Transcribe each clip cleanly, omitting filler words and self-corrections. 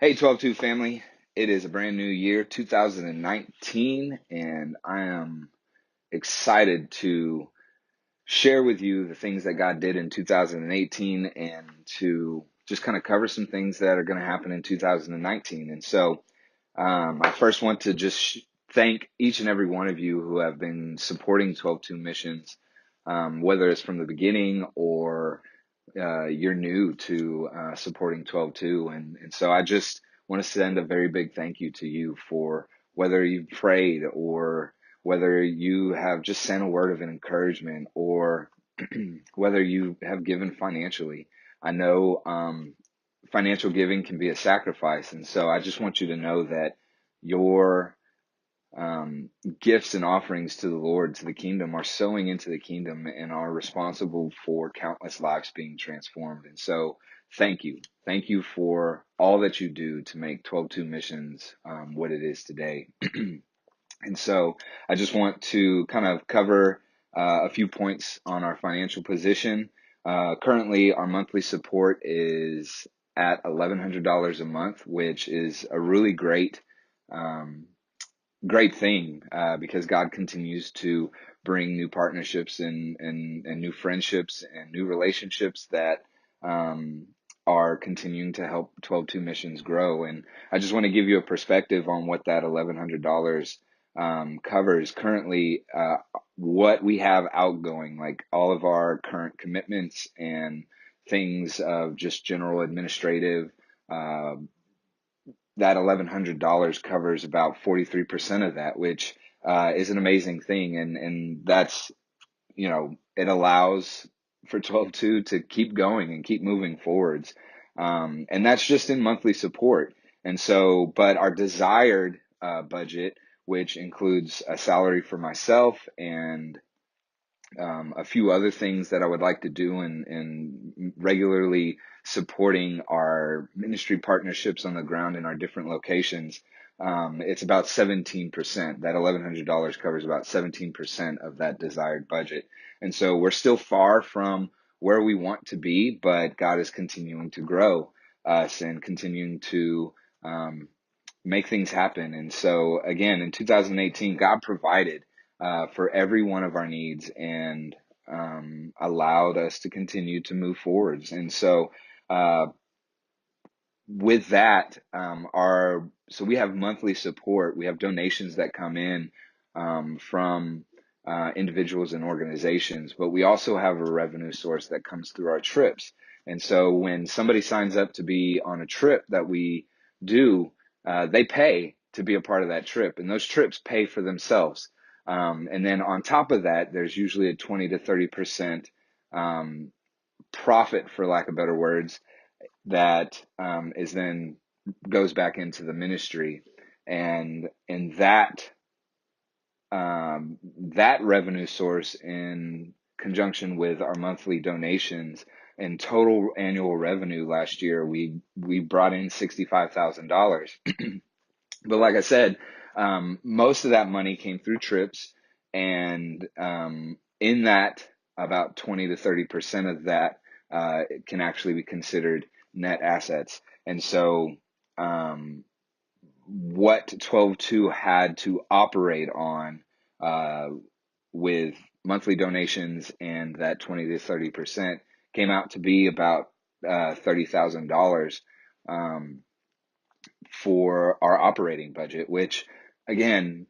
Hey, 12-2 family. It is a brand new year, 2019, and I am excited to share with you the things that God did in 2018 and to just kind of cover some things that are going to happen in 2019. And so I first want to just thank each and every one of you who have been supporting 12-2 missions, whether it's from the beginning or you're new to supporting 12-2. And so I just want to send a very big thank you to you for whether you've prayed or whether you have just sent a word of encouragement or whether you have given financially. I know financial giving can be a sacrifice. And so I just want you to know that your um, gifts and offerings to the Lord, to the kingdom, are sowing into the kingdom and are responsible for countless lives being transformed. And so thank you. Thank you for all that you do to make 12-2 missions what it is today. And so I just want to kind of cover a few points on our financial position. Currently, our monthly support is at $1,100 a month, which is a really um, great thing because God continues to bring new partnerships and new friendships and new relationships that um, are continuing to help 12-2 missions grow. And I just want to give you a perspective on what that $1,100 covers. Currently, what we have outgoing, like all of our current commitments and things of just general administrative, uh, that $1,100 covers about 43% of that, which is an amazing thing. And that's, it allows for 12-2 to keep going and keep moving forwards. And that's just in monthly support. And so, but our desired budget, which includes a salary for myself and a few other things that I would like to do and regularly supporting our ministry partnerships on the ground in our different locations. It's about 17%. That $1,100 covers about 17% of that desired budget. And so we're still far from where we want to be, but God is continuing to grow us and continuing to make things happen. And so again, in 2018, God provided for every one of our needs and allowed us to continue to move forwards. And so with that, so we have monthly support. We have donations that come in from individuals and organizations, but we also have a revenue source that comes through our trips. And so when somebody signs up to be on a trip that we do, they pay to be a part of that trip, and those trips pay for themselves. And then on top of that, there's usually a 20 to 30% profit, for lack of better words, that is then goes back into the ministry, and that revenue source, in conjunction with our monthly donations and total annual revenue last year, we brought in $65,000. But like I said, most of that money came through trips, and in that, about 20 to 30% of that can actually be considered net assets. And so, what 12-2 had to operate on uh, with monthly donations and that 20 to 30% came out to be about $30,000 for our operating budget, which again,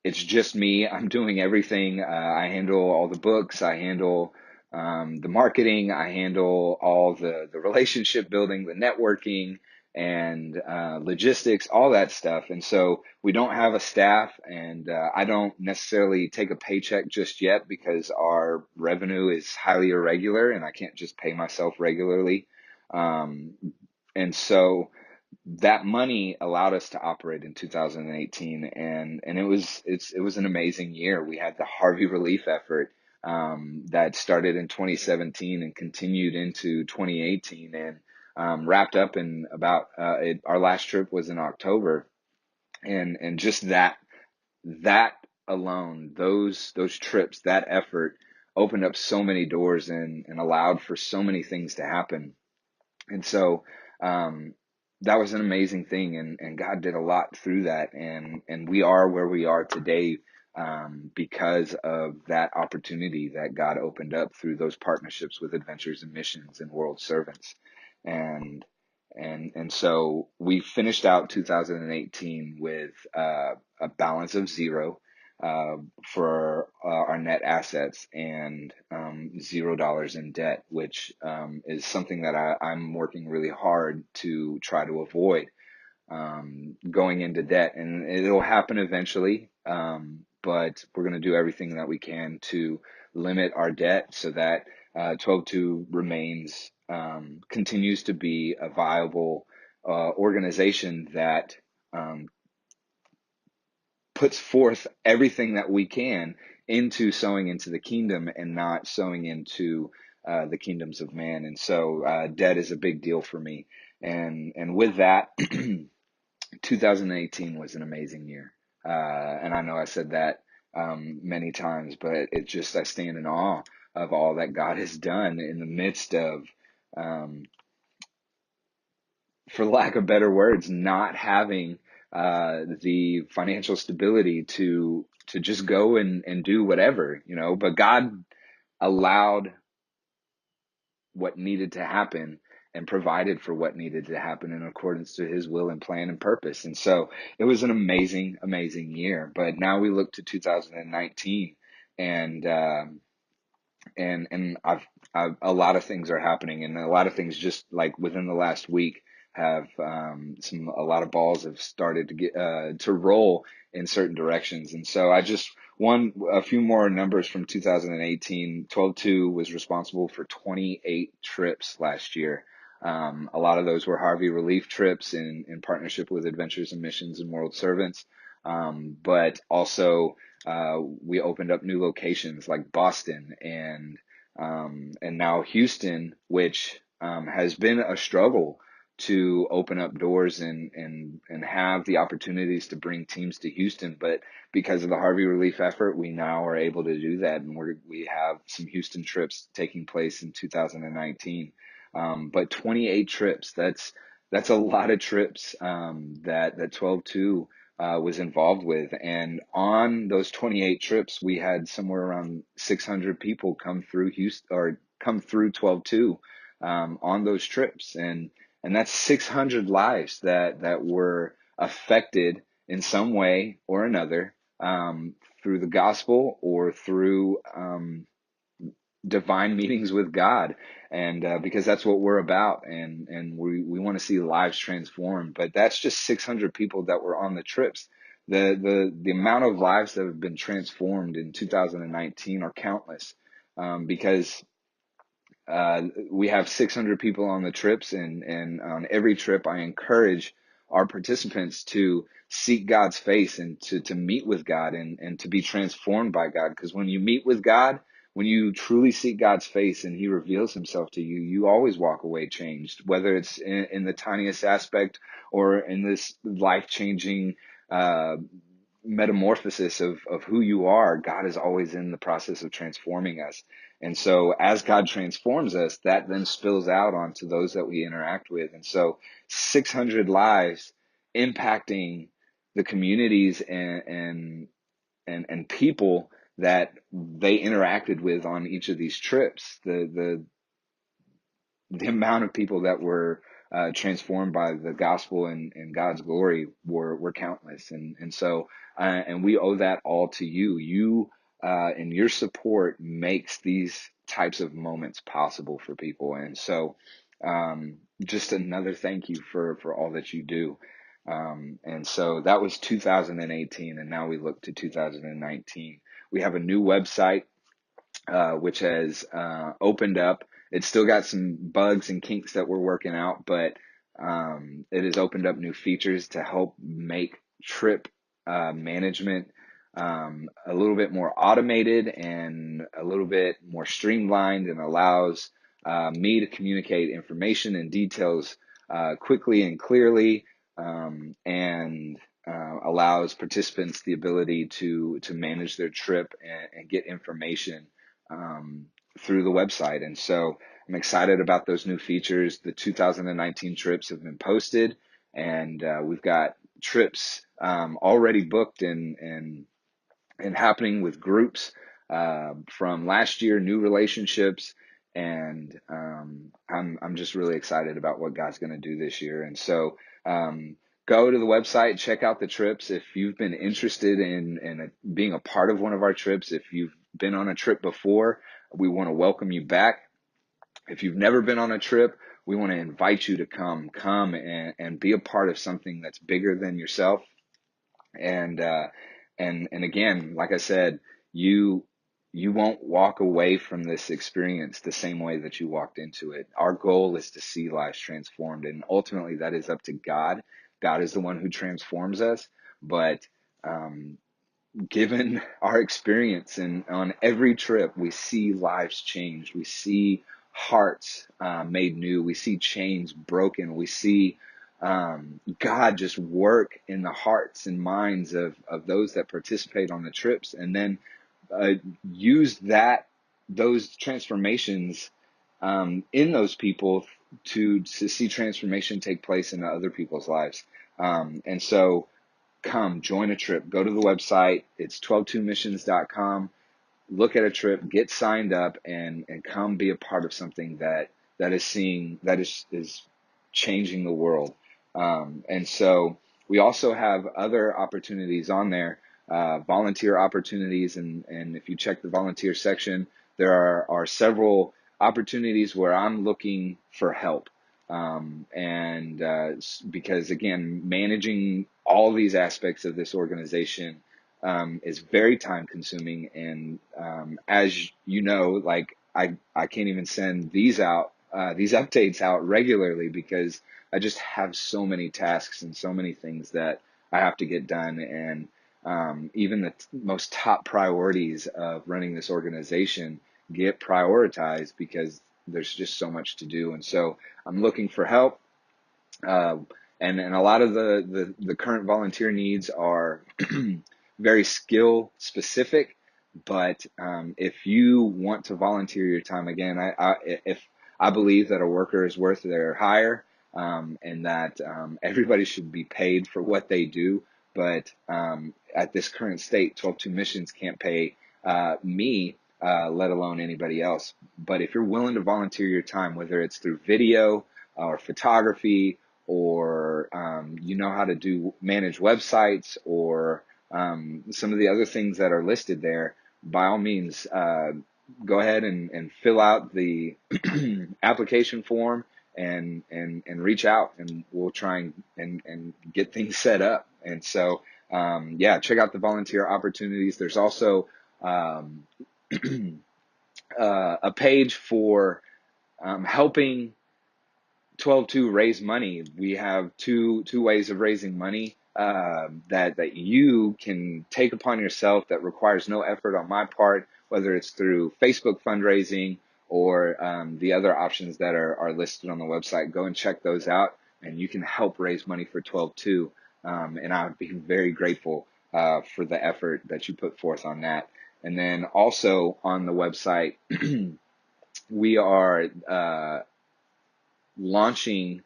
it's just me. I'm doing everything. I handle all the books. I handle the marketing. I handle all the relationship building, the networking, and logistics, all that stuff. And so we don't have a staff, and I don't necessarily take a paycheck just yet because our revenue is highly irregular, and I can't just pay myself regularly. Um, and so that money allowed us to operate in 2018, and it was an amazing year. We had the Harvey relief effort that started in 2017 and continued into 2018 and wrapped up in about our last trip was in October, and just that alone, those trips, that effort opened up so many doors and allowed for so many things to happen. And so that was an amazing thing, and God did a lot through that, and we are where we are today, because of that opportunity that God opened up through those partnerships with Adventures in Missions and World Servants, and and so we finished out 2018 with a balance of zero, for our net assets, and $0 in debt, which is something that I'm working really hard to try to avoid, going into debt. And it'll happen eventually, but we're going to do everything that we can to limit our debt so that 12.2 remains, continues to be a viable organization that puts forth everything that we can into sowing into the kingdom and not sowing into the kingdoms of man. And so debt is a big deal for me. And with that, 2018 was an amazing year. And I know I said that many times, but it just, I stand in awe of all that God has done in the midst of, um, for lack of better words, not having the financial stability to just go and do whatever, but God allowed what needed to happen and provided for what needed to happen in accordance to his will and plan and purpose. And so it was an amazing, amazing year. But now we look to 2019, and I've a lot of things are happening, and a lot of things just like within the last week have, a lot of balls have started to get to roll in certain directions. And so I just a few more numbers from 2018. 12.2 was responsible for 28 trips last year. A lot of those were Harvey relief trips in partnership with Adventures in Missions and World Servants. But also, we opened up new locations like Boston and now Houston, which has been a struggle to open up doors and have the opportunities to bring teams to Houston. But because of the Harvey relief effort, we now are able to do that, and we have some Houston trips taking place in 2019. But 28 trips, that's a lot of trips, that 12.2 was involved with. And on those 28 trips, we had somewhere around 600 people come through Houston or come through 12.2, on those trips. And that's 600 lives that were affected in some way or another, through the gospel or through, divine meetings with God, and because that's what we're about, and we want to see lives transformed. But that's just 600 people that were on the trips. The amount of lives that have been transformed in 2019 are countless, because we have 600 people on the trips, and on every trip, I encourage our participants to seek God's face and to meet with God and to be transformed by God. Because when you meet with God, when you truly seek God's face and he reveals himself to you, you always walk away changed, whether it's in the tiniest aspect or in this life-changing, uh, metamorphosis of who you are. God is always in the process of transforming us. And so as God transforms us, that then spills out onto those that we interact with. And so 600 lives impacting the communities and people that they interacted with on each of these trips. The amount of people that were transformed by the gospel and God's glory were countless. And so, and we owe that all to you. You, and your support makes these types of moments possible for people. And so, just another thank you for all that you do. And so that was 2018, and now we look to 2019. We have a new website, which has opened up. It's still got some bugs and kinks that we're working out, but it has opened up new features to help make trip management a little bit more automated and a little bit more streamlined, and allows me to communicate information and details quickly and clearly, and allows participants the ability to manage their trip and get information um, through the website. And so I'm excited about those new features. The 2019 trips have been posted. and we've got trips already booked and happening with groups from last year, new relationships, and I'm just really excited about what God's going to do this year. And so go to the website, check out the trips. If you've been interested in being a part of one of our trips, if you've been on a trip before, we want to welcome you back. If you've never been on a trip, we want to invite you to come and be a part of something that's bigger than yourself. And and again, like I said, you you won't walk away from this experience the same way that you walked into it. Our goal is to see lives transformed, and ultimately that is up to God. God is the one who transforms us, but um, given our experience and on every trip, we see lives changed. We see hearts made new. We see chains broken. We see God just work in the hearts and minds of those that participate on the trips, and then uh, use those transformations in those people to see transformation take place in other people's lives. And so come join a trip. Go to the website. It's 122missions.com. Look at a trip, get signed up, and come be a part of something that is changing the world. And so we also have other opportunities on there, volunteer opportunities, and if you check the volunteer section, there are several opportunities where I'm looking for help. And because again, managing all these aspects of this organization is very time consuming. And as you know, like I can't even send these updates out regularly because I just have so many tasks and so many things that I have to get done. And even the most top priorities of running this organization get prioritized because there's just so much to do. And so I'm looking for help. Uh, and a lot of the current volunteer needs are very skill specific. But if you want to volunteer your time, again, if I believe that a worker is worth their hire, and that everybody should be paid for what they do. But at this current state, 122 Missions can't pay me, let alone anybody else. But if you're willing to volunteer your time, whether it's through video or photography, or you know how to manage websites, or some of the other things that are listed there, by all means, go ahead and fill out the application form and reach out, and we'll try and get things set up. And so, yeah, check out the volunteer opportunities. There's also um, a page for helping 122 raise money. We have two ways of raising money that you can take upon yourself that requires no effort on my part, whether it's through Facebook fundraising or the other options that are listed on the website. Go and check those out, and you can help raise money for 122. And I would be very grateful for the effort that you put forth on that. And then also on the website, we are launching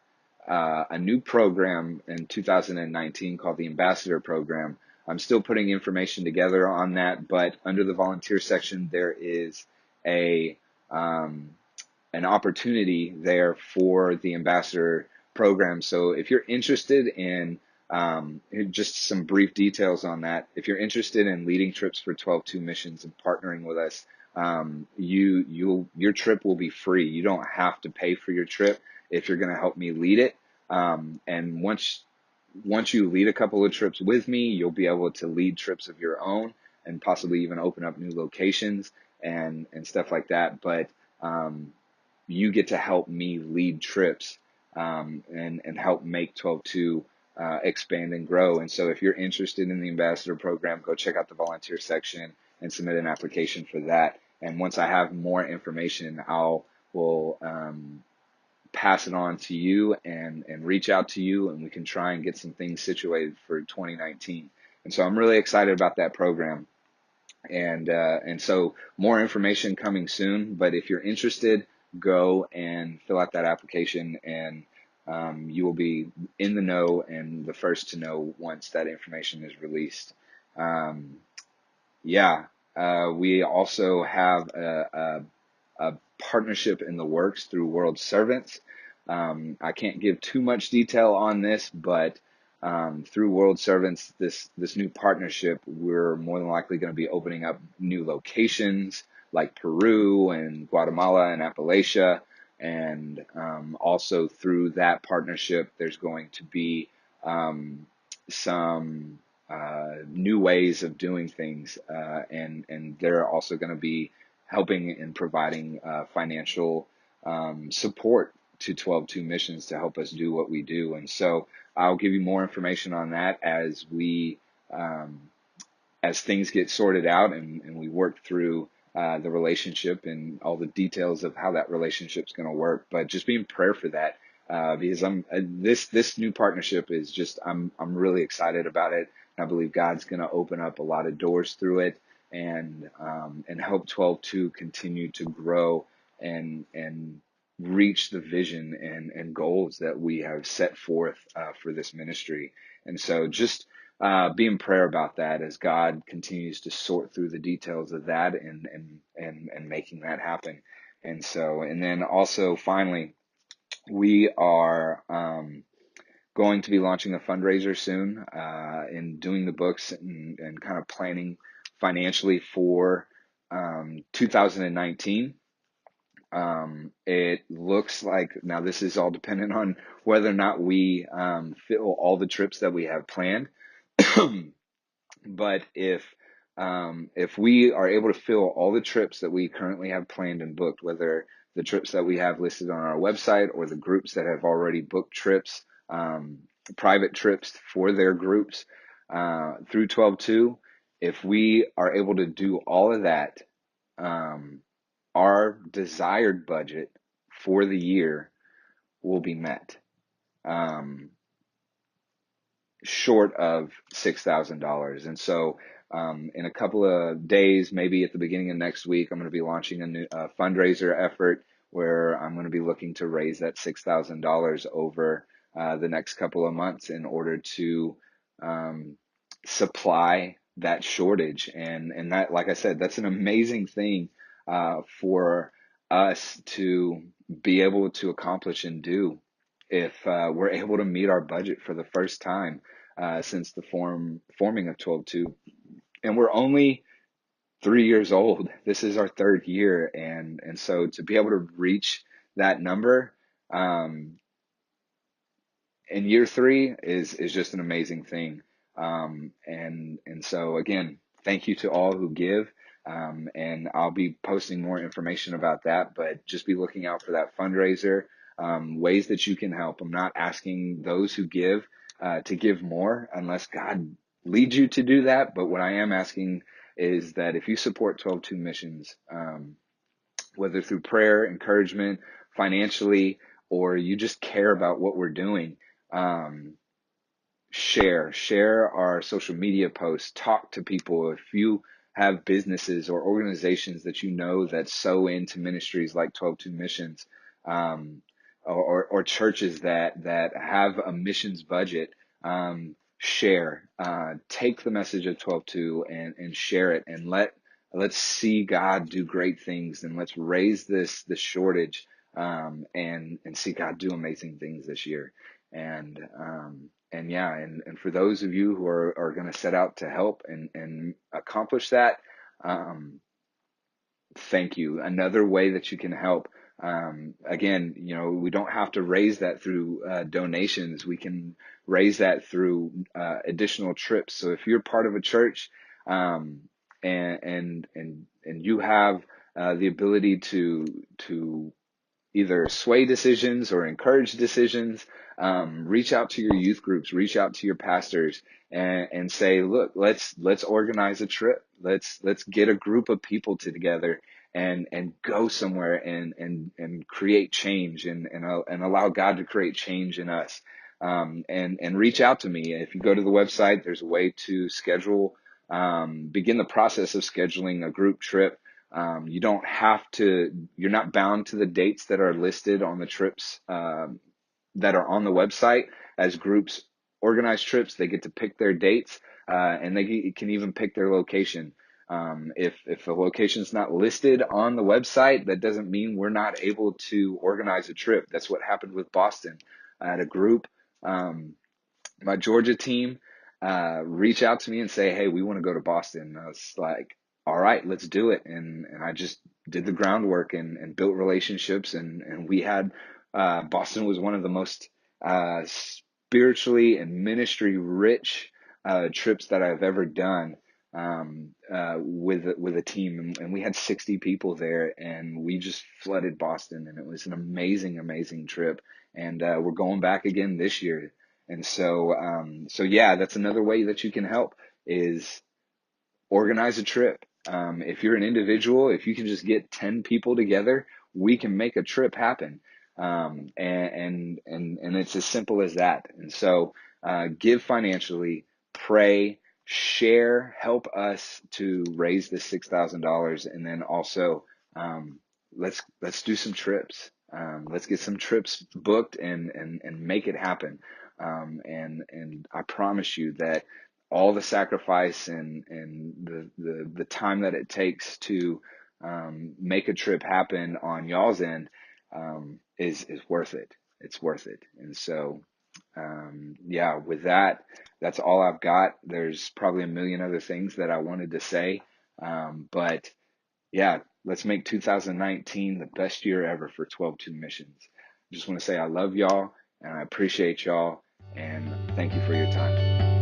a new program in 2019 called the Ambassador Program. I'm still putting information together on that, but under the volunteer section, there is a um, an opportunity there for the Ambassador Program. So if you're interested in just some brief details on that, if you're interested in leading trips for 122 Missions and partnering with us, your trip will be free. You don't have to pay for your trip if you're going to help me lead it. And once you lead a couple of trips with me, you'll be able to lead trips of your own and possibly even open up new locations and stuff like that. But you get to help me lead trips and help make 122 expand and grow. And so if you're interested in the Ambassador Program, go check out the volunteer section and submit an application for that. And once I have more information, will pass it on to you and reach out to you, and we can try and get some things situated for 2019. And so I'm really excited about that program. And so more information coming soon. But if you're interested, go and fill out that application, and you will be in the know and the first to know once that information is released. Um, yeah, we also have a partnership in the works through World Servants. I can't give too much detail on this, but through World Servants, this new partnership, we're more than likely going to be opening up new locations like Peru and Guatemala and Appalachia. And also through that partnership, there's going to be some new ways of doing things, and they're also going to be helping and providing financial support to 12-2 missions to help us do what we do. And so I'll give you more information on that um, as things get sorted out and we work through the relationship and all the details of how that relationship's going to work. But just be in prayer for that, because this new partnership is just I'm really excited about it. I believe God's going to open up a lot of doors through it and help 12-2 continue to grow and reach the vision and goals that we have set forth for this ministry. And so just be in prayer about that as God continues to sort through the details of that and making that happen. And so, and then also finally, we are going to be launching a fundraiser soon and doing the books and kind of planning financially for 2019. It looks like now this is all dependent on whether or not we fill all the trips that we have planned. But if we are able to fill all the trips that we currently have planned and booked, whether the trips that we have listed on our website or the groups that have already booked trips, private trips for their groups through 12-2, if we are able to do all of that, our desired budget for the year will be met. Short of $6,000. And so in a couple of days, maybe at the beginning of next week, I'm going to be launching a new fundraiser effort where I'm going to be looking to raise that $6,000 over the next couple of months in order to supply that shortage. And that, like I said, that's an amazing thing for us to be able to accomplish and do if we're able to meet our budget for the first time since the forming of 12-2. And we're only 3 years old. This is our third year. And so to be able to reach that number in year three is just an amazing thing. And so again, thank you to all who give. And I'll be posting more information about that, but just be looking out for that fundraiser, ways that you can help. I'm not asking those who give to give more unless God leads you to do that. But what I am asking is that if you support 12-2 missions, whether through prayer, encouragement, financially, or you just care about what we're doing, um, share our social media posts, talk to people. If you have businesses or organizations that you know that sow into ministries like 12-2 missions, um, or churches that have a missions budget, share, take the message of 12-2 and share it, and let's see God do great things, and let's raise this shortage, and see God do amazing things this year. And yeah, and for those of you who are going to set out to help and accomplish that, thank you. Another way that you can help, again, we don't have to raise that through donations. We can raise that through additional trips. So if you're part of a church, and you have the ability to either sway decisions or encourage decisions, reach out to your youth groups, reach out to your pastors, and say, look, let's organize a trip. Let's get a group of people together and go somewhere and create change and allow God to create change in us. And reach out to me. If you go to the website, there's a way to schedule, begin the process of scheduling a group trip. You don't have to, you're not bound to the dates that are listed on the trips that are on the website as groups organize trips. They get to pick their dates, and they can even pick their location. If the location's not listed on the website, that doesn't mean we're not able to organize a trip. That's what happened with Boston. I had a group, my Georgia team, reach out to me and say, "Hey, we want to go to Boston." And I was like, "All right, let's do it." And I just did the groundwork and built relationships, and we had Boston was one of the most spiritually and ministry rich trips that I've ever done, with a team, and we had 60 people there, and we just flooded Boston, and it was an amazing trip. And we're going back again this year. And so yeah, that's another way that you can help is organize a trip. If you're an individual, if you can just get 10 people together, we can make a trip happen. And it's as simple as that. And so, give financially, pray, share, help us to raise the $6,000. And then also, um, let's do some trips. Let's get some trips booked and make it happen. And I promise you that all the sacrifice and the time that it takes to make a trip happen on y'all's end, is worth it. It's worth it. And so, yeah, with that, that's all I've got. There's probably a million other things that I wanted to say, but yeah, let's make 2019 the best year ever for 12-2 missions. I just want to say I love y'all and I appreciate y'all and thank you for your time.